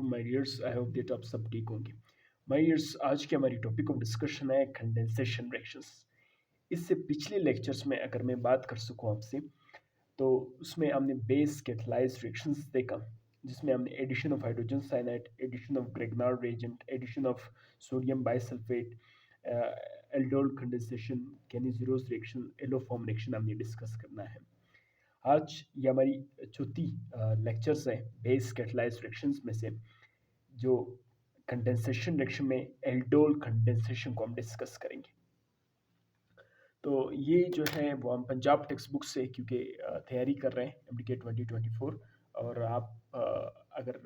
वालेकुम my dears, I hope that आप सब ठीक होंगे। माय डियर्स, आज की हमारी टॉपिक ऑफ डिस्कशन है कंडेंसेशन रिएक्शंस। इससे पिछले लेक्चर्स में अगर मैं बात कर सकूं आपसे, तो उसमें हमने बेस कैटालाइज्ड रिएक्शंस देखा, जिसमें हमने addition of hydrogen cyanide, addition of Grignard reagent, addition of sodium bisulphate, aldol condensation, Cannizzaro reaction, haloform reaction हमने डिस्कस करना है। आज ये हमारी चौथी लेक्चर्स है बेस कैटालाइज्ड रिएक्शंस में से, जो कंडेंसेशन रिएक्शन में एल्डोल कंडेंसेशन को हम डिस्कस करेंगे। तो ये जो है वो हम पंजाब टेक्स्ट बुक से, क्योंकि तैयारी कर रहे हैं MDK 2024, और आप अगर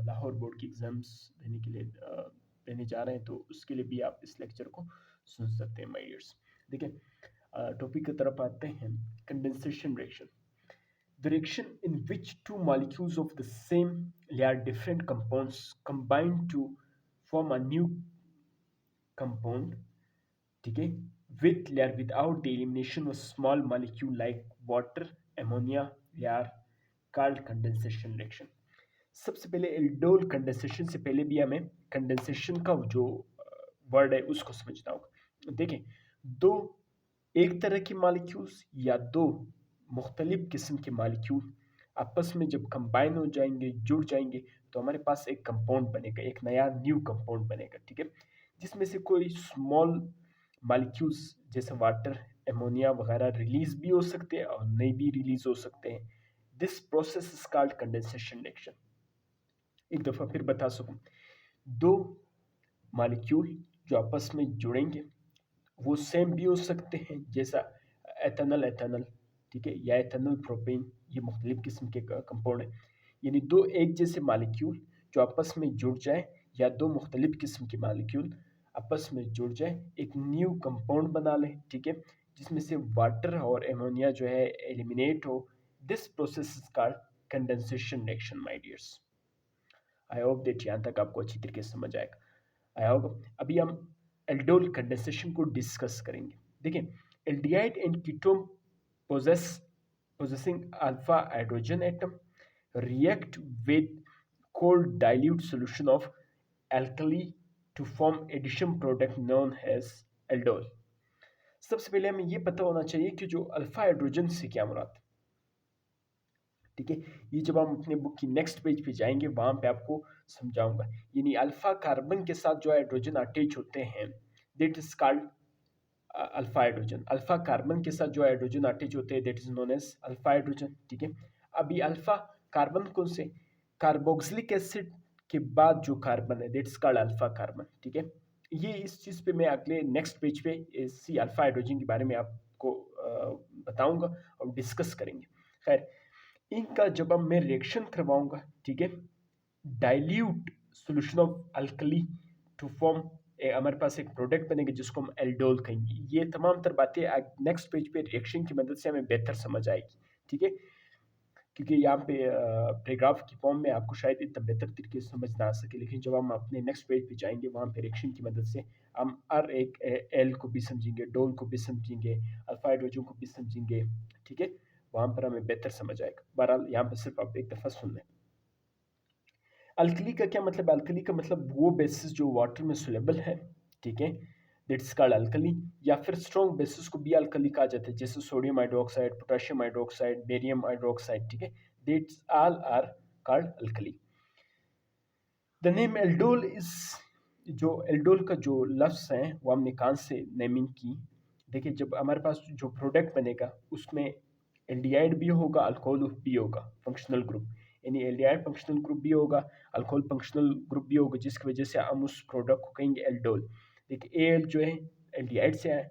लाहौर बोर्ड की एग्ज़ाम्स देने के लिए देने जा रहे हैं तो उसके लिए भी आप इस लेक्चर को सुन सकते हैं माय डियर्स। देखिए टॉपिक की तरफ आते हैं। Condensation reaction, the reaction in which two molecules of the same layer different compounds combine to form a new compound, ठीक है, with layer without the elimination of small molecule like water, ammonia layer called condensation reaction। सबसे पहले aldol condensation से पहले भी हमें condensation का जो वर्ड है उसको समझना होगा। देखें, दो एक तरह की मॉलिक्यूल्स या दो मुख्तलिफ किस्म के मॉलिक्यूल आपस में जब कंबाइन हो जाएंगे, जुड़ जाएंगे, तो हमारे पास एक कंपाउंड बनेगा, एक नया न्यू कंपाउंड बनेगा, ठीक है, जिसमें से कोई स्मॉल मॉलिक्यूल्स जैसे वाटर, एमोनिया वगैरह रिलीज भी हो सकते हैं और नहीं भी रिलीज हो सकते हैं। This process is called condensation reaction. एक दफ़ा फिर बता सकूं, दो मॉलिक्यूल जो आपस में जुड़ेंगे वो सेम भी हो सकते हैं, जैसा एथेनॉल एथेनॉल, ठीक है, या एथेनॉल प्रोपेन, ये मुख्तलिफ किस्म के कंपाउंड हैं। यानी दो एक जैसे मॉलिक्यूल जो आपस में जुड़ जाए, या दो मुख्तलिफ किस्म के मॉलिक्यूल आपस में जुड़ जाए, एक न्यू कंपाउंड बना लें, ठीक है, जिसमें से वाटर और एमोनिया जो है एलिमिनेट हो। This process is called condensation reaction my dears. I hope that यहाँ तक आपको अच्छी तरीके से समझ आएगा। आई होप अभी हम एल्डोल कंडेंसेशन को डिस्कस करेंगे। देखिए, aldehyde and ketone possessing alpha hydrogen atom react with cold dilute solution of alkali to form addition product known as aldol। सबसे पहले हमें ये पता होना चाहिए कि जो अल्फा हाइड्रोजन से क्या मुराद है, ठीक है। ये जब हम अपने बुक की नेक्स्ट पेज पे जाएंगे वहां पे आपको समझाऊंगा। यानी अल्फा कार्बन के साथ जो हाइड्रोजन अटैच होते हैं, that is called alpha hydrogen. Alpha carbon के साथ जो हाइड्रोजन अटैच होते हैं that is known as alpha hydrogen, ठीक है। अभी अल्फा कार्बन कौन से, कार्बोक्सिलिक एसिड के बाद जो कार्बन है that is called alpha carbon, ठीक है। ये इस चीज पे मैं अगले नेक्स्ट पेज पे इसी अल्फा हाइड्रोजन के बारे में आपको बताऊंगा और डिस्कस करेंगे। खैर, इनका जब अब मैं रिएक्शन करवाऊंगा, ठीक है, dilute solution of alkali to form, हमारे पास एक प्रोडक्ट बनेगा जिसको हम एल्डोल कहेंगे। ये तमाम तर बातें नेक्स्ट पेज पे रिएक्शन की मदद से हमें बेहतर समझ आएगी, ठीक है, क्योंकि यहाँ पे पैराग्राफ की फॉर्म में आपको शायद इतना बेहतर तरीके से समझ ना आ सके, लेकिन जब हम अपने नेक्स्ट पेज पे जाएंगे वहाँ पे रिएक्शन की मदद से हम हर एक एल को भी समझेंगे, डोल को भी समझेंगे, अल्फा हाइड्रोजन को भी समझेंगे, ठीक है, वहाँ पर हमें बेहतर समझ आएगा। बहरहाल यहाँ पर सिर्फ आप एक दफ़ा सुन लें। अल्कली का क्या मतलब, अल्कली का मतलब वो बेसिस जो वाटर में सोलेबल है, ठीक है, दैट्स कॉल्ड अल्कली। या फिर स्ट्रॉन्ग बेसिस को भी अल्कली कहा जाता है, जैसे sodium hydroxide, potassium hydroxide, barium hydroxide, ठीक है, that's all are called alkali. The name aldol is, जो एल्डोल का जो लफ्ज़ है वो हमने कहाँ से नेमिंग की। देखिए, जब हमारे पास जो प्रोडक्ट बनेगा उसमें एल्डिहाइड भी होगा, अल्कोहल भी होगा, फंक्शनल ग्रुप, यानी एल्डिहाइड फंक्शनल ग्रुप भी होगा, अल्कोहल फंक्शनल ग्रुप भी होगा, जिसकी वजह से हम उस प्रोडक्ट को कहेंगे एल्डोल। देखिए, एल जो है एल्डिहाइड से है,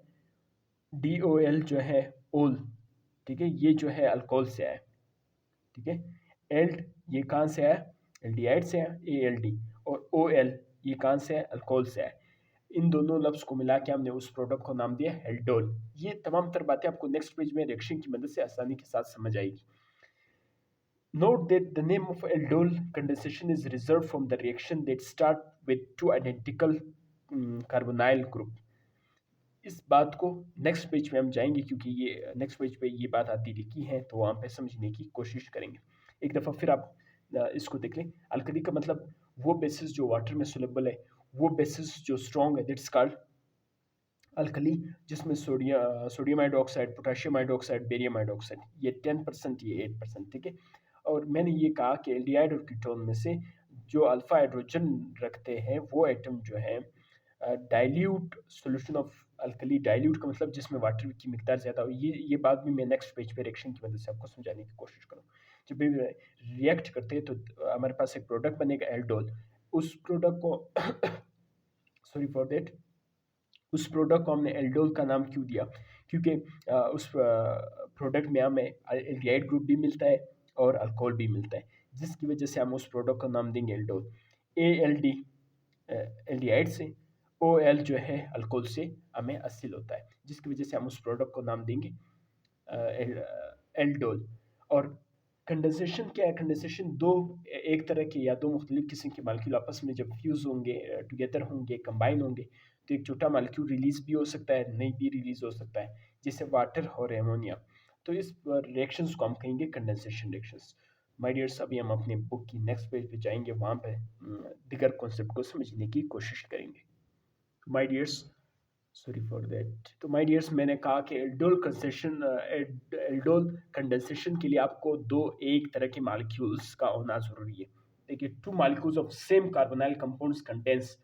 DOL जो है ओल, ठीक है, ये जो है अल्कोहल से है, ठीक है। एल्ड ये कहाँ से है, एल्डिहाइड से है, ALD, और OL ये कहाँ से है, अल्कोहल से है। इन दोनों लफ्ज को मिला के हमने उस प्रोडक्ट को नाम दिया एल्डोल। ये तमाम तर बातें आपको नेक्स्ट पेज में रिएक्शन की मदद से आसानी के साथ समझ आएगी। Note that the name of aldol condensation is reserved from the reaction that start with two identical carbonyl group। इस बात को नेक्स्ट पेज पे हम जाएंगे, क्योंकि ये नेक्स्ट पेज पे ये बात आती लिखी है, तो वहाँ पे समझने की कोशिश करेंगे। एक दफ़ा फिर आप इसको देख लें, अल्कली का मतलब वो बेसिस जो वाटर में सोलेबल है, वो बेसिस जो स्ट्रॉन्ग है, दैट्स कॉल्ड अल्कली, जिसमें sodium hydroxide, potassium hydroxide, barium hydroxide, ये 10%, ये 8%, ठीक है। और मैंने ये कहा कि एल्डिहाइड और कीटोन में से जो अल्फा हाइड्रोजन रखते हैं वो एटम जो है dilute solution of alkali, dilute का मतलब जिसमें वाटर की मिकदार ज़्यादा हो। ये बात भी मैं नेक्स्ट पेज पे रिएक्शन की मदद से आपको समझाने की कोशिश करूँ। जब भी रिएक्ट करते हैं तो हमारे पास एक प्रोडक्ट बनेगा एल्डोल। उस प्रोडक्ट को सॉरी फॉर दैट, उस प्रोडक्ट को हमने एल्डोल का नाम क्यों दिया? क्योंकि उस प्रोडक्ट में हमें एल्डिहाइड ग्रुप भी मिलता है और अल्कोहल भी मिलता है, जिसकी वजह से हम उस प्रोडक्ट का नाम देंगे aldol. A L D aldehyde से, ओ एल जो है अल्कोहल से हमें हासिल होता है, जिसकी वजह से हम उस प्रोडक्ट को नाम देंगे एल्डोल। और कंडेंसेशन क्या है? कंडेंसेशन दो एक तरह के या दो मुख्तलिफ किस्म के मालिक्यूल आपस में जब फ्यूज़ होंगे, टुगेदर होंगे, कंबाइन होंगे, तो एक छोटा मालिक्यूल रिलीज भी हो सकता है, नहीं भी रिलीज हो सकता है, जैसे वाटर और एमोनिया। तो इस रिएक्शंस को हम कहेंगे कंडेंसेशन रिएक्शंस। माय डियर्स, अभी हम अपने बुक की नेक्स्ट पेज पे जाएंगे, वहाँ पे दिगर कॉन्सेप्ट को समझने की कोशिश करेंगे। My dears, sorry for that. तो माय डियर्स, मैंने कहा कि एल्डोल कंडेंसेशन के लिए आपको दो एक तरह के मालिक्यूल्स का होना ज़रूरी है। देखिए, two molecules of same carbonyl compounds condense,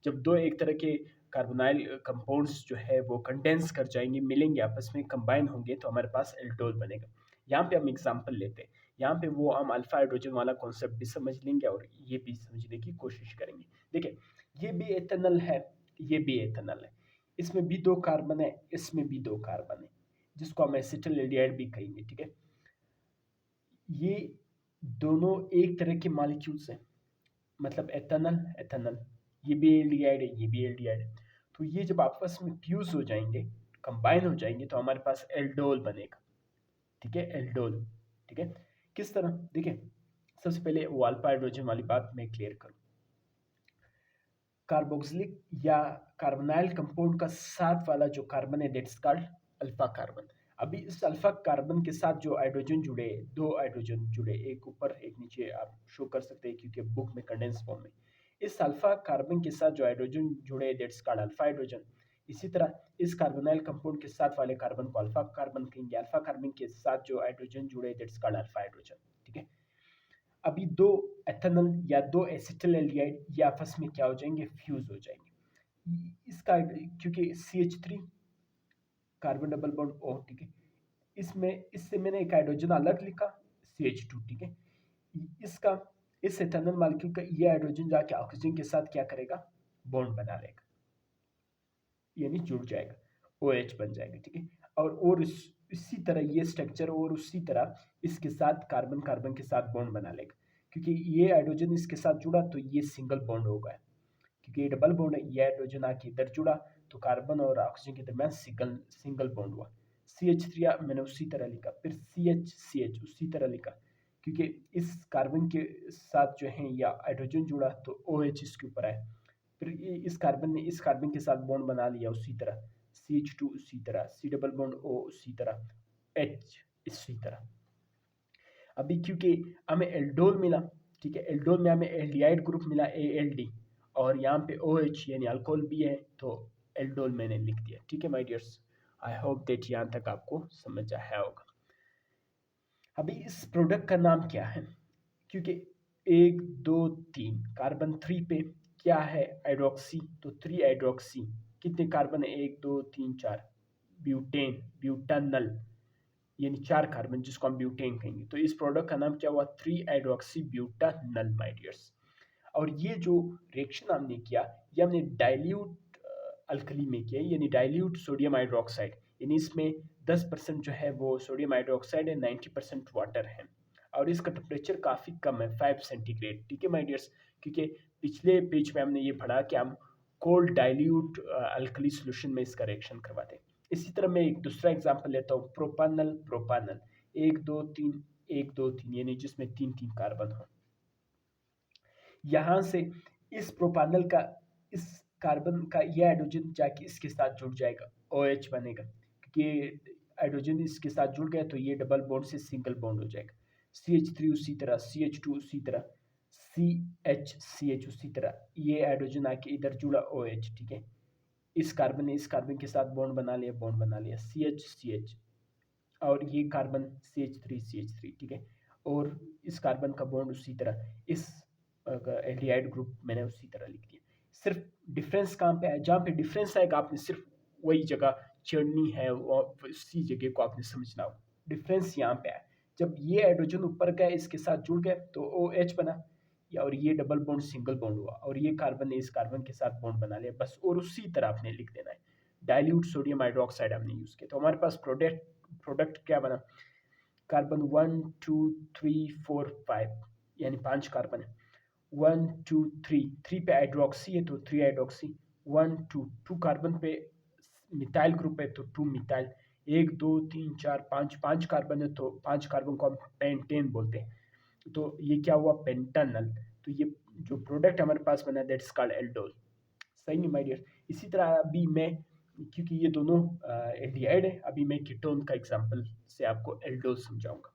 जब दो एक तरह के कार्बोनाइल कंपाउंड्स जो है वो कंडेंस कर जाएंगे, मिलेंगे आपस में, कंबाइन होंगे, तो हमारे पास एल्डोल बनेगा। यहाँ पे हम एग्जांपल लेते हैं, यहाँ पे वो हम अल्फा हाइड्रोजन वाला कॉन्सेप्ट भी समझ लेंगे और ये भी समझने की कोशिश करेंगे। देखिए, ये भी एथेनॉल है, ये भी एथेनॉल है, इसमें भी दो कार्बन है, इसमें भी दो कार्बन है, जिसको हम एसिटिल एल्डिहाइड भी कहेंगे, ठीक है। ये दोनों एक तरह के मॉलिक्यूल्स हैं, मतलब एथेनॉल एथेनॉल, ये भी एल्डिहाइड है, ये भी एल्डिहाइड है। तो ये जब आपस में फ्यूज हो जाएंगे, कंबाइन हो जाएंगे, तो हमारे पास एल्डोल बनेगा, ठीक है, एल्डोल, ठीक है। किस तरह? देखिए, सबसे पहले वो अल्फा हाइड्रोजन वाली बात मैं क्लियर करूं। कार्बोक्सिलिक या कार्बोनाइल कंपाउंड का साथ वाला जो कार्बन है, दैट्स कॉल्ड अल्फा कार्बन। अभी इस अल्फा कार्बन के साथ जो हाइड्रोजन जुड़े, दो हाइड्रोजन जुड़े, एक ऊपर एक नीचे, आप शो कर सकते हैं क्योंकि बुक में कंडेंस फॉर्म में। इस अल्फा कार्बन के साथ जो हाइड्रोजन जुड़े, दैट्स कॉल्ड अल्फा हाइड्रोजन। इसी तरह इस कार्बोनाइल कंपाउंड के साथ वाले कार्बन को अल्फा कार्बन कहेंगे। अल्फा कार्बन के साथ जो हाइड्रोजन जुड़े, दैट्स कॉल्ड अल्फा हाइड्रोजन, ठीक है। अभी दो एथेनॉल या दो एसिटिल एल्डिहाइड ये आपस में क्या हो जाएंगे? फ्यूज हो जाएंगे। इसका क्योंकि CH3 carbon double bond O, ठीक है, इसमें इससे मैंने एक हाइड्रोजन अलग लिखा, CH2, ठीक है। इसका इस एथेनॉल मॉलिक्यूल का ये हाइड्रोजन जाके ऑक्सीजन के साथ क्या करेगा? बॉन्ड बना लेगा, यानी जुड़ जाएगा, OH बन जाएगा, ठीक है। और इसी तरह ये स्ट्रक्चर, और उसी तरह इसके साथ कार्बन कार्बन के साथ बॉन्ड बना लेगा, क्योंकि ये हाइड्रोजन इसके साथ जुड़ा तो ये सिंगल बॉन्ड होगा, क्योंकि ये डबल बॉन्ड है, ये हाइड्रोजन आके इधर जुड़ा तो कार्बन और ऑक्सीजन के दरमियान सिंगल सिंगल बॉन्ड हुआ। CH3 मैंने उसी तरह लिखा, फिर CH उसी तरह लिखा, क्योंकि इस कार्बन के साथ जो है या हाइड्रोजन जुड़ा तो OH इसके ऊपर आए, फिर इस कार्बन ने इस कार्बन के साथ बॉन्ड बना लिया उसी तरह, CH2 उसी तरह, C डबल बॉन्ड O उसी तरह, H इसी तरह। अभी क्योंकि हमें एल्डोल मिला, ठीक है, एल्डोल में हमें एल्डिहाइड ग्रुप मिला ALD, और यहाँ पे OH यानी अल्कोहल भी है, तो एल्डोल मैंने लिख दिया, ठीक है my dears. I hope that यहाँ तक आपको समझ आया होगा। अभी इस प्रोडक्ट का नाम क्या है? क्योंकि 1 2 3 कार्बन 3 पे क्या है? हाइड्रोक्सी, तो 3 हाइड्रोक्सी, कितने कार्बन है? 1 2 3 4, ब्यूटेन, ब्यूटानल, यानी 4 कार्बन, जिसको हम ब्यूटेन कहेंगे। तो इस प्रोडक्ट का नाम क्या हुआ? 3 हाइड्रोक्सी ब्यूटानल, माय डियर्स। और ये जो रिएक्शन हमने किया, ये हमने डाइल्यूट अल्कली में किया, यानी डाइल्यूट सोडियम हाइड्रोक्साइड, यानी इसमें 10% जो है वो सोडियम हाइड्रोक्साइड है, 90% वाटर है, और इसका टेम्परेचर काफ़ी कम है, 5 सेंटीग्रेड, ठीक है माय डियर्स। क्योंकि पिछले पेज में हमने ये पढ़ा कि हम कोल्ड डाइल्यूट अल्कली सोल्यूशन में इसका रिएक्शन करवाते हैं। इसी तरह मैं एक दूसरा एग्जांपल लेता हूँ, प्रोपानल, प्रोपानल 1 2 3 1 2 3, यानी जिसमें 3 3 कार्बन हो। यहाँ से इस प्रोपानल का इस कार्बन का ये हाइड्रोजन जाके इसके साथ जुड़ जाएगा, OH बनेगा, क्योंकि हाइड्रोजन इसके साथ जुड़ गया तो ये डबल बॉन्ड से सिंगल बॉन्ड हो जाएगा। CH3 उसी तरह, CH2 उसी तरह, CH उसी तरह, ये हाइड्रोजन आके इधर जुड़ा OH, ठीक है। इस कार्बन ने इस कार्बन के साथ बॉन्ड बना लिया, CH, और ये कार्बन CH3, ठीक है। और इस कार्बन का बॉन्ड उसी तरह, इस एल्डिहाइड ग्रुप मैंने उसी तरह लिख दिया। सिर्फ डिफरेंस कहाँ पे है? जहाँ पे डिफरेंस आएगा आपने सिर्फ वही जगह चढ़नी है, और उसी जगह को आपने समझना हो। डिफरेंस यहाँ पे है, जब ये हाइड्रोजन ऊपर गया इसके साथ जुड़ गया तो OH बना, और ये डबल बॉन्ड सिंगल बॉन्ड हुआ, और ये कार्बन ने इस कार्बन के साथ बॉन्ड बना लिया बस। और उसी तरह आपने लिख देना है। डाइल्यूट सोडियम हाइड्रोक्साइड हमने यूज किया, तो हमारे पास प्रोडक्ट क्या बना? कार्बन 1 2 3 4 5, यानी 5 कार्बन है। 1 2 3 पे हाइड्रोक्सी है तो 3 हाइड्रोक्सी, 1 2 कार्बन पे मिथाइल ग्रुप है तो 2 मिथाइल, 1 2 3 4 5 कार्बन है तो 5 कार्बन को हम पेंटेन बोलते हैं। तो ये क्या हुआ? पेंटानल। तो ये जो प्रोडक्ट हमारे पास बना दैट्स कॉल्ड एल्डोल। सही नहीं माय डियर? इसी तरह अभी मैं, क्योंकि ये दोनों एल्डिहाइड है, अभी मैं कीटोन का एग्जांपल से आपको एल्डोल समझाऊंगा।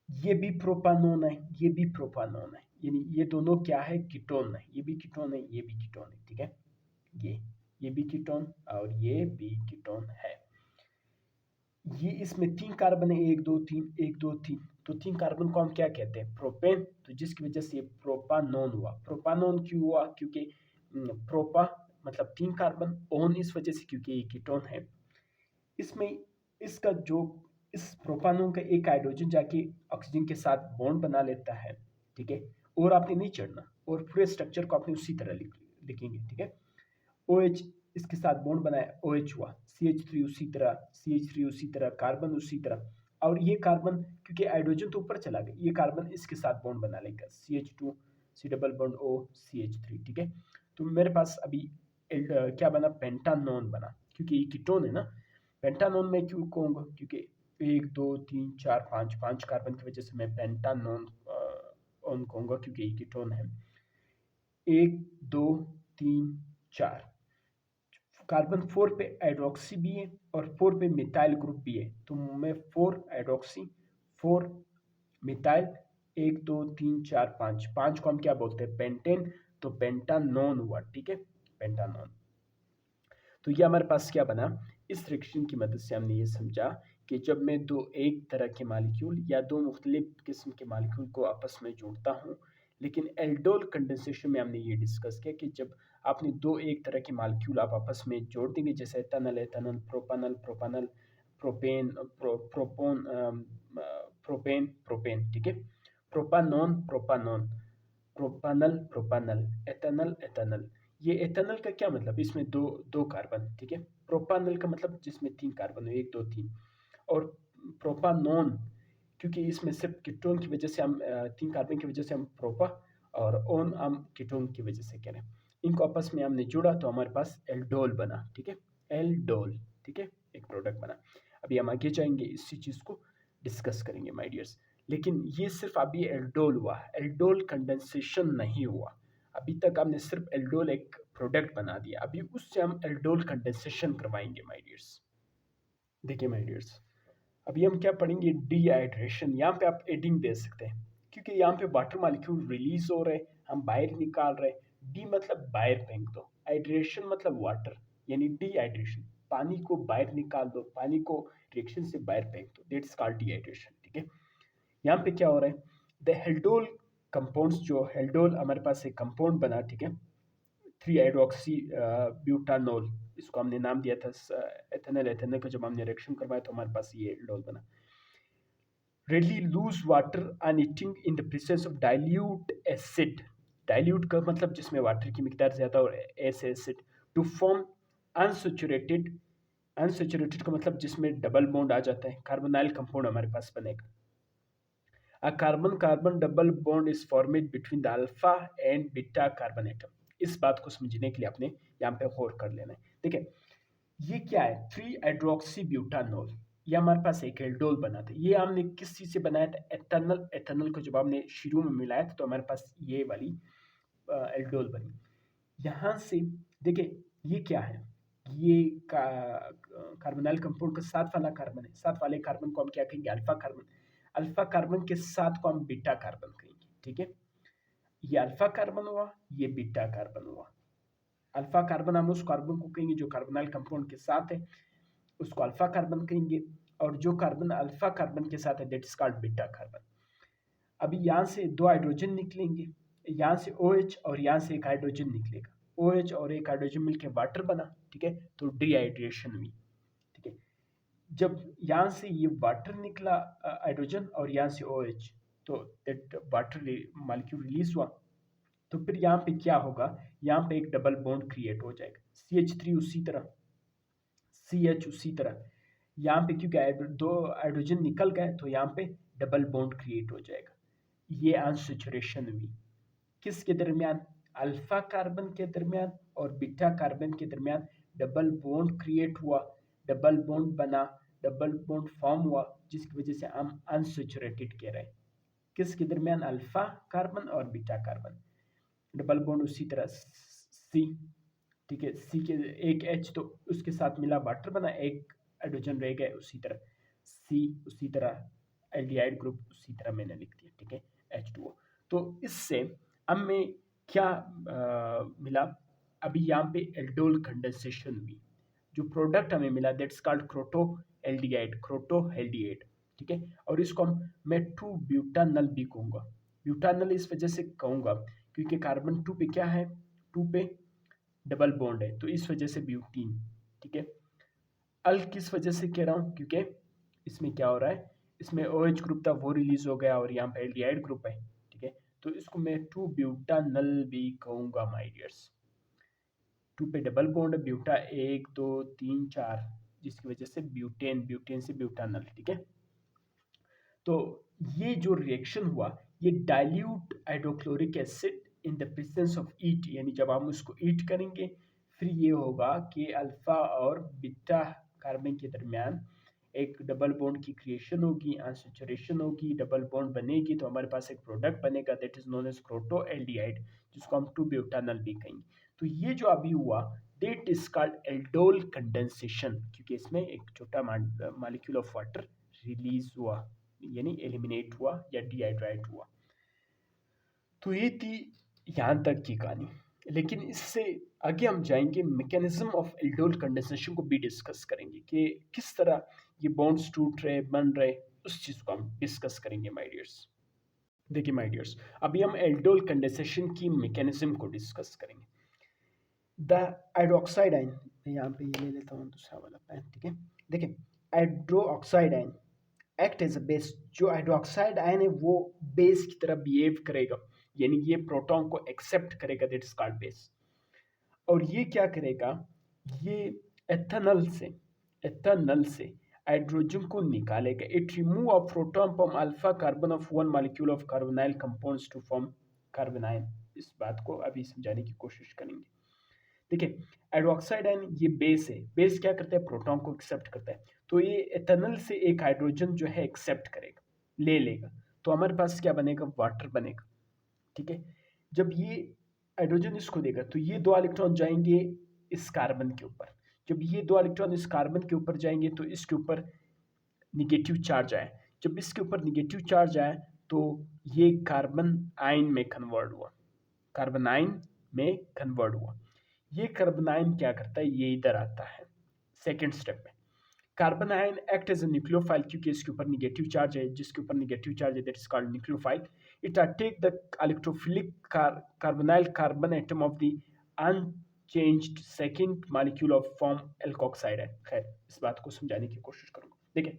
ये भी प्रोपानोन है, ये भी प्रोपानोन है, यानी ये दोनों क्या है? कीटोन है। ये भी कीटोन है, ये भी कीटोन है, ठीक है। ये भी कीटोन और ये भी कीटोन है। ये इसमें 3 कार्बन है, 1 2 3 1 2 3, तो 3 कार्बन को हम क्या कहते हैं? प्रोपेन। तो जिसकी वजह से ये प्रोपानोन हुआ। प्रोपानोन क्यों हुआ? क्योंकि प्रोपा मतलब 3 कार्बन, ओन इस वजह से क्योंकि ये कीटोन है। इसमें इसका जो इस प्रोपानोन का एक हाइड्रोजन जाके ऑक्सीजन के साथ बॉन्ड बना लेता है, ठीक है। और आपने नहीं चढ़ना, और पूरे स्ट्रक्चर को आपने उसी तरह लिखेंगे, ठीक है। OH इसके साथ बॉन्ड बनाया, OH हुआ, CH3 उसी तरह, CH3 उसी तरह, कार्बन उसी तरह, और ये कार्बन क्योंकि हाइड्रोजन तो ऊपर चला गया, ये कार्बन इसके साथ बॉन्ड बना लेगा, CH2 C double bond O CH3, ठीक है। तो मेरे पास अभी क्या बना? पेंटानोन बना, क्योंकि ये कीटोन है ना। पेंटानोन में क्यों कहूँगा? क्योंकि 1 2 3 4 5 कार्बन की वजह से मैं पेंटानोन ओन कहूँगा, क्योंकि ये कीटोन है। 1 2 3 4, कार्बन 4 पे हाइड्रोक्सी भी है और 4 पे मिथाइल ग्रुप भी है, तो मैं 4 हाइड्रोक्सी 4 मिथाइल 1 2 3 4 5 को हम क्या बोलते हैं? पेंटेन। तो पेंटानोन हुआ, ठीक है, पेंटानोन। तो ये हमारे पास क्या बना? इस रिएक्शन की मदद से हमने ये समझा कि जब मैं दो एक तरह के मालिक्यूल या दो मुख्तलिफ किस्म के मालिक्यूल को आपस में जोड़ता हूँ, लेकिन एल्डोल कंडेंसेशन में हमने ये डिस्कस किया कि जब आपने दो एक तरह के मालिक्यूल आप आपस में जोड़ देंगे, जैसे एथेनल, प्रोपानल, प्रोपेन, प्रोपोन, प्रोपेन, ठीक है। Propanone, प्रोपानल, ethanal. ये एथेनल का क्या मतलब? इसमें दो दो कार्बन, ठीक है। प्रोपानल का मतलब जिसमें 3 कार्बन हो, 1 2 3। और प्रोपानोन क्योंकि इसमें सिर्फ कीटोन की वजह से हम 3 कार्बन की वजह से हम प्रोपा, और ओन हम कीटोन की वजह से कह रहे हैं। इनको आपस में हमने जोड़ा तो हमारे पास एल्डोल बना, ठीक है, एल्डोल, ठीक है, एक प्रोडक्ट बना। अभी हम आगे जाएंगे, इसी चीज़ को डिस्कस करेंगे माय डियर्स। लेकिन ये सिर्फ अभी एल्डोल हुआ, एल्डोल कंडेंसेशन नहीं हुआ। अभी तक हमने सिर्फ एल्डोल एक प्रोडक्ट बना दिया, अभी उससे हम एल्डोल कंडेंसेशन करवाएंगे माय डियर्स। देखिए माय डियर्स, अभी हम क्या पढ़ेंगे? डिहाइड्रेशन। यहाँ पे आप एडिंग दे सकते हैं, क्योंकि यहाँ पे वाटर मॉलिक्यूल रिलीज हो रहे, हम बाहर निकाल रहे। डी मतलब बाहर फेंक दो, हाइड्रेशन मतलब वाटर, यानी डिहाइड्रेशन, पानी को बाहर निकाल दो, पानी को रिएक्शन से बाहर फेंक दो, दैट्स कॉल्ड डिहाइड्रेशन, ठीक है। यहाँ पे क्या हो रहा है? द हेल्डोल कंपाउंड्स, जो हेल्डोल हमारे पास एक कंपाउंड बना, ठीक है, 3 हाइड्रोक्सी ब्यूटानोल, इसको हमने नाम दिया था एथेनल का जब हमने रिएक्शन करवाया तो हमारे पास ये एल्डोल बना। readily lose water on eating in the presence of dilute acid, dilute का मतलब जिसमें वाटर की मिकदार ज़्यादा और acid, to form unsaturated, unsaturated का मतलब जिसमें डबल बॉन्ड आ जाता है, कार्बोनाइल कंपाउंड हमारे पास बनेगा। A carbon-carbon double bond is formed between the alpha and beta carbon atom. इस बात को समझने के लिए आपने यहाँ पे गौर कर लेना है। देखिए ये क्या है? 3 हाइड्रोक्सी ब्यूटानोल, ये हमारे पास एक एल्डोल बना था। ये हमने किस चीज़ से बनाया था? एथेनल को जब हमने शुरू में मिलाया था तो हमारे पास ये वाली एल्डोल बनी। यहाँ से देखिए ये क्या है? ये कार्बोनाइल कंपाउंड का साथ वाला कार्बन है, साथ वाले कार्बन को हम क्या कहेंगे? Alpha carbon. अल्फा कार्बन के साथ को हम बीटा कार्बन कहेंगे, ठीक है। ये अल्फा कार्बन हुआ, ये बीटा कार्बन हुआ। अल्फा कार्बन हम उस कार्बन को कहेंगे जो कार्बोनाइल कंपाउंड के साथ है, उसको अल्फा कार्बन कहेंगे, और जो कार्बन अल्फा कार्बन के साथ है that is called beta carbon. अभी यहाँ से दो हाइड्रोजन निकलेंगे, यहाँ से OH और यहाँ से एक हाइड्रोजन निकलेगा, OH और एक हाइड्रोजन मिलकर वाटर बना, ठीक है, तो डिहाइड्रेशन हुई, ठीक है। जब यहाँ से ये वाटर निकला हाइड्रोजन और यहाँ से OH, तो दैट वाटर मॉलिक्यूल रिलीज हुआ, तो फिर यहाँ पे क्या होगा, यहाँ पे एक डबल बॉन्ड क्रिएट हो जाएगा, CH3 उसी तरह, CH उसी तरह, यहाँ पे क्योंकि दो हाइड्रोजन निकल गए तो यहाँ पे डबल बॉन्ड क्रिएट हो जाएगा। ये अनसैचुरेशन हुई, किसके दरमियान, अल्फा कार्बन के दरमियान और बीटा कार्बन के दरमियान डबल बॉन्ड क्रिएट हुआ, डबल बॉन्ड बना, डबल बॉन्ड फॉर्म हुआ, जिसकी वजह से हम अनसैचुरेटेड कह रहे हैं। किसके दरमियान, अल्फा कार्बन और बीटा कार्बन, डबल बॉन्ड उसी तरह सी, ठीक है, सी के एक H तो उसके साथ मिला वाटर बना, एक हाइड्रोजन रह गए, उसी तरह सी, उसी तरह एल्डिहाइड ग्रुप उसी तरह मैंने लिख दिया, ठीक है, H2O। तो इससे हमें क्या मिला, अभी यहाँ पे एल्डोल कंडेंसेशन हुई, जो प्रोडक्ट हमें मिला दैट्स कॉल्ड क्रोटो एल्डिहाइड, ठीक है। और इसको मैं 2 ब्यूटानल भी कहूँगा। ब्यूटानल इस वजह से कहूँगा क्योंकि कार्बन 2 पे क्या है, 2 पे डबल बॉन्ड है, तो इस वजह से ब्यूटीन, ठीक है। अल किस वजह से कह रहा हूँ, क्योंकि इसमें क्या हो रहा है, इसमें OH ग्रुप था वो रिलीज हो गया और यहाँ पे एल्डिहाइड ग्रुप है, ठीक है, तो इसको मैं 2 ब्यूटानल भी कहूँगा माय डियर्स। 2 पे डबल बॉन्ड, ब्यूटा 1 2 3 4, जिसकी वजह से ब्यूटेन, ब्यूटेन से ब्यूटानल, ठीक है। तो ये जो रिएक्शन हुआ, ये dilute hydrochloric acid in the presence of heat, यानी जब हम उसको ईट करेंगे फिर ये होगा कि अल्फा और बीटा कार्बन के दरमियान एक डबल बॉन्ड की क्रिएशन होगी, अनसैचुरेशन होगी, डबल बॉन्ड बनेगी, तो हमारे पास एक प्रोडक्ट बनेगा that is known as croton aldehyde, जिसको हम 2 ब्यूटानल भी कहेंगे। तो ये जो अभी हुआ that is called aldol condensation, क्योंकि इसमें एक छोटा मॉलिक्यूल ऑफ वाटर रिलीज हुआ, यानी एलिमिनेट हुआ या डिहाइड्रेट हुआ। तो ये थी यहाँ तक की कहानी, लेकिन इससे आगे हम जाएंगे, मैकेनिज्म ऑफ एल्डोल कंडेंसेशन को भी डिस्कस करेंगे कि किस तरह ये बॉन्ड्स टूट रहे, बन रहे, उस चीज़ को हम डिस्कस करेंगे माय डियर्स। देखिए माय डियर्स, अभी हम एल्डोल कंडेंसेशन की मैकेनिज्म को डिस्कस करेंगे। द हाइड्रोक्साइड आयन, मैं यहाँ पे ये ले लेता हूँ दूसरा वाला पेन, ठीक है। देखिए hydroxide ion act as a base, जो हाइड्रोक्साइड आयन है वो बेस की तरह बिहेव करेगा, यानी ये प्रोटॉन को एक्सेप्ट करेगा, दैट इज कॉल्ड बेस। और ये क्या करेगा, ये एथेनॉल से हाइड्रोजन को निकालेगा, it remove a proton from alpha carbon of one molecule of carbonyl compounds to form carbon ion. इस बात को अभी समझाने की कोशिश करेंगे। देखिए हाइड्रोक्साइड आयन ये बेस है, बेस क्या करता है, प्रोटॉन को एक्सेप्ट करता है, तो ये एथेनॉल से एक हाइड्रोजन जो है एक्सेप्ट करेगा, ले लेगा, तो हमारे पास क्या बनेगा, वाटर बनेगा, ठीक है। जब ये हाइड्रोजन इसको देगा तो ये 2 इलेक्ट्रॉन जाएंगे इस कार्बन के ऊपर, जब ये 2 इलेक्ट्रॉन इस कार्बन के ऊपर जाएंगे तो इसके ऊपर निगेटिव चार्ज आए, जब इसके ऊपर निगेटिव चार्ज आए तो ये कार्बन आयन में कन्वर्ट हुआ, कार्बन आयन में कन्वर्ट हुआ। ये कार्बन आयन क्या करता है, ये इधर आता है सेकेंड स्टेप में। Carbon ion act as a nucleophile, क्योंकि इसके ऊपर निगेटिव चार्ज है, जिसके ऊपर निगेटिव चार्ज है that is called nucleophile. It attack the electrophilic carbonyl carbon atom of the unchanged second molecule of form alkoxide है। खैर इस बात को समझाने की कोशिश करूंगा। देखिए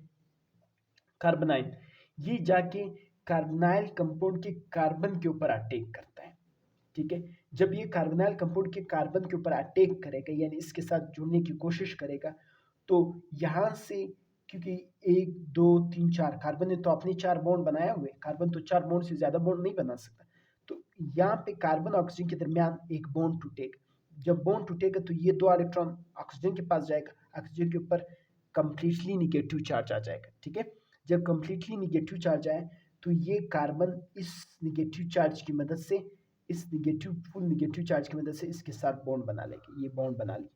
कार्बन आयन ये जाके कार्बोनाइल कंपाउंड के कार्बन के ऊपर अटैक करता है, ठीक है। जब ये कार्बोनाइल कंपाउंड के कार्बन के ऊपर अटैक करेगा, यानी इसके साथ जुड़ने की कोशिश करेगा, तो यहाँ से क्योंकि 1 2 3 4 कार्बन ने तो अपने 4 बॉन्ड बनाए हुए, कार्बन तो 4 बॉन्ड से ज्यादा बॉन्ड नहीं बना सकता, तो यहाँ पे कार्बन ऑक्सीजन के दरमियान एक बॉन्ड टूटेगा। जब बॉन्ड टूटेगा तो ये 2 इलेक्ट्रॉन ऑक्सीजन के पास जाएगा, ऑक्सीजन के ऊपर कंप्लीटली निगेटिव चार्ज आ जाएगा, ठीक है। जब कंप्लीटली निगेटिव चार्ज आए तो ये कार्बन इस निगेटिव चार्ज की मदद से, इस फुल निगेटिव चार्ज की मदद से इसके साथ बॉन्ड बना लेगी, ये बॉन्ड बना ली,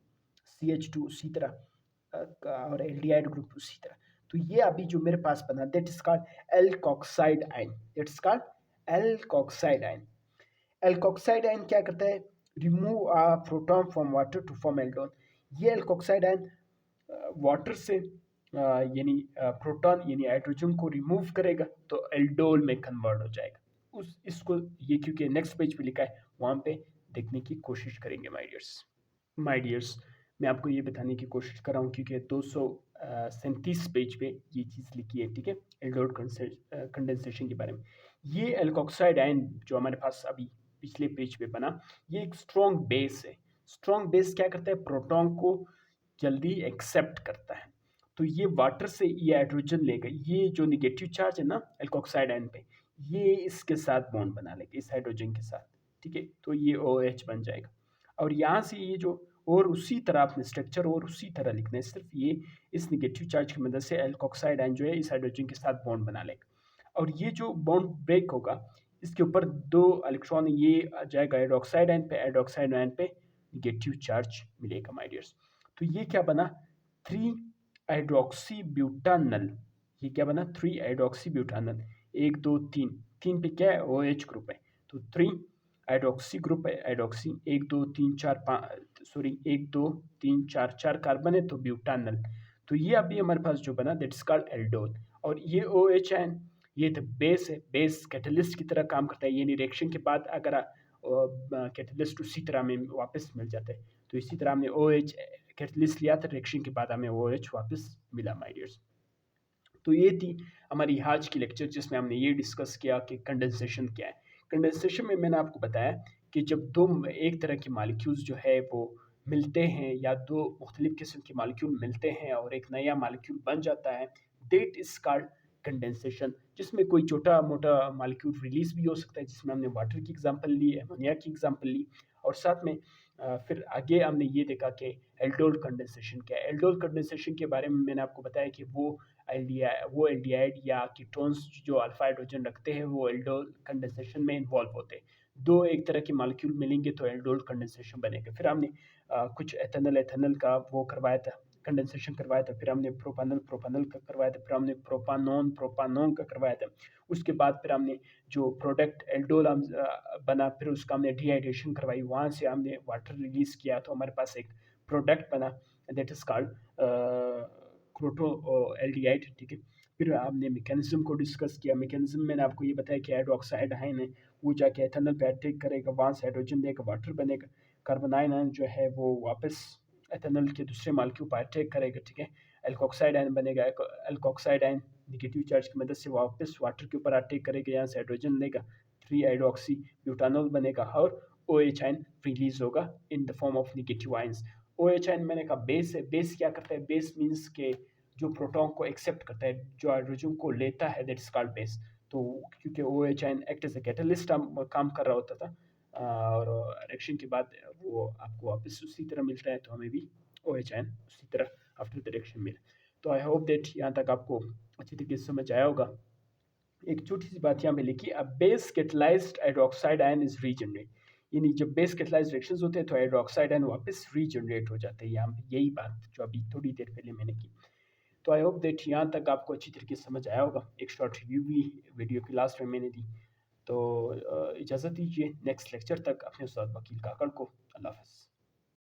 CH2 उसी तरह और एल्डिहाइड ग्रुप उसी तरह। तो ये अभी जो मेरे पास बना that is called alkoxide ion, that is called alkoxide ion. Alkoxide ion क्या करता है, remove a proton from water to form aldol. ये एल्कोक्साइड आयन वाटर से यानी प्रोटॉन यानी हाइड्रोजन को रिमूव करेगा तो एल्डोल में कन्वर्ट हो जाएगा। उस इसको ये क्योंकि नेक्स्ट पेज पे लिखा है वहाँ पे देखने की कोशिश करेंगे माय डियर्स। मैं आपको ये बताने की कोशिश कर रहा हूँ क्योंकि 237 पेज पे ये चीज़ लिखी है, ठीक है, एल्डोल कंडेंसेशन के बारे में। ये एल्कोक्साइड आयन जो हमारे पास अभी पिछले पेज पे बना, ये एक स्ट्रॉन्ग बेस है। स्ट्रॉन्ग बेस क्या करता है, प्रोटॉन को जल्दी एक्सेप्ट करता है। तो ये वाटर से ये हाइड्रोजन लेगा, ये जो निगेटिव चार्ज है ना एल्कोक्साइड आयन पे, ये इसके साथ बॉन्ड बना लेगा इस हाइड्रोजन के साथ, ठीक है, तो ये OH बन जाएगा। और यहाँ से ये जो और उसी तरह आपने स्ट्रक्चर और उसी तरह लिखना है, सिर्फ ये इस निगेटिव चार्ज की मदद से एल्कोक्साइड आयन जो है इस हाइड्रोजन के साथ बॉन्ड बना लेगा। और ये जो बॉन्ड ब्रेक होगा इसके ऊपर 2 इलेक्ट्रॉन ये आ जाएगा हाइड्रोक्साइड आयन पे, हाइड्रोक्साइड आयन पे निगेटिव चार्ज मिलेगा माय डियर्स। तो ये क्या बना, 3 हाइड्रोक्सी ब्यूटानल। ये क्या बना, 3 हाइड्रोक्सी ब्यूटानल। 1 2 3, 3 पे क्या है, OH ग्रुप है, तो 3 हाइड्रोक्सी ग्रुप है, हाइड्रोक्सी 1 2 3 4 5 सॉरी 1 2 3 4 4 कार्बन है तो ब्यूटानल। तो ये अभी हमारे पास जो बना दैट इज कॉल्ड एल्डोल। और ये OH आयन ये तो बेस है, बेस कैटलिस्ट की तरह काम करता है, यानी रिएक्शन के बाद अगर कैटलिस्ट उसी तरह में वापस मिल जाता है। तो इसी तरह हमने OH कैटलिस्ट लिया था, रिएक्शन के बाद हमें OH वापस मिला माय डियर्स। तो ये थी हमारी आज की लेक्चर जिसमें हमने ये डिस्कस किया कि कंडेंसेशन क्या है। कंडेंसेशन में मैंने आपको बताया कि जब दो एक तरह के मालिक्यूल्स जो है वो मिलते हैं या दो मुख्तलिफ किस्म के मालिक्यूल मिलते हैं और एक नया मालिक्यूल बन जाता है, दैट इज कॉल्ड कंडेंसेशन, जिसमें कोई छोटा मोटा मालिक्यूल रिलीज भी हो सकता है, जिसमें हमने वाटर की एग्जांपल ली, एमोनिया की एग्जांपल ली, और साथ में फिर आगे हमने ये देखा कि एल्डोल कंडेंसेशन क्या है। एल्डोल कंडेंसेशन के बारे में मैंने आपको बताया कि वो एल्डिहाइड या कीटोन्स जो अल्फा हाइड्रोजन रखते हैं वो एल्डोल कंडेंसेशन में इन्वॉल्व होते हैं। दो एक तरह के मॉलिक्यूल मिलेंगे तो एल्डोल कंडेंसेशन बनेगा। फिर हमने कुछ एथेनल का वो करवाया था, कंडेंसेशन करवाया था। फिर हमने प्रोपानल का करवाया था। फिर हमने प्रोपानोन का करवाया था। उसके बाद फिर हमने जो प्रोडक्ट एल्डोल बना, फिर उसका हमने डिहाइड्रेशन करवाई, वहाँ से हमने वाटर रिलीज किया तो हमारे पास एक प्रोडक्ट बना दैट इज कॉल्ड क्रोटो एल्डिहाइड, ठीक है। फिर हमने मैकेनिज्म को डिस्कस किया। मैकेनिज्म मैंने आपको ये बताया कि हाइड्रोक्साइड आयन है वो जाके एथेनल पे अटैक करेगा, वहाँ से हाइड्रोजन देगा, वाटर बनेगा। कार्बन आयन जो है वो वापस एथेनल के दूसरे मालिक्यूल पर अटैक करेगा, ठीक है। एल्कोक्साइड आयन बनेगा, एल्कोक्साइड आयन निगेटिव चार्ज की मदद से वापस वाटर के ऊपर अटैक करेगा, यहाँ से हाइड्रोजन लेगा, 3 हाइड्रोक्सी ब्यूटानॉल बनेगा और OH आयन रिलीज होगा in the form of negative ions. OH ion मैंने कहा बेस है। बेस क्या करता है, बेस मीन्स के जो प्रोटॉन को एक्सेप्ट करता है, जो हाइड्रोजन को लेता है, दैट इज कॉल्ड बेस। तो क्योंकि OH ion act as a catalyst काम कर रहा होता था और रिएक्शन के बाद वो आपको वापस उसी तरह मिलता है, तो हमें भी OH आयन उसी तरह आफ्टर द रिएक्शन मिला। तो आई होप दैट यहाँ तक आपको अच्छी तरीके से समझ आया होगा। एक छोटी सी बात यहाँ पे लिखी, अब base catalysed hydroxide ion is regenerate, यानी जब बेस कैटलाइज्ड रिएक्शंस होते हैं तो हाइड्रोक्साइड आयन वापस रीजनरेट हो जाते हैं। यहाँ पे यही बात जो अभी थोड़ी देर पहले मैंने की। तो आई होप दैट यहाँ तक आपको अच्छी तरीके से समझ आया होगा। एक शॉर्ट रिव्यू भी वीडियो के लास्ट में मैंने दी। तो इजाज़त दीजिए नेक्स्ट लेक्चर तक अपने उस्ताद वकील काकड़ को। अल्लाह हाफ़िज़।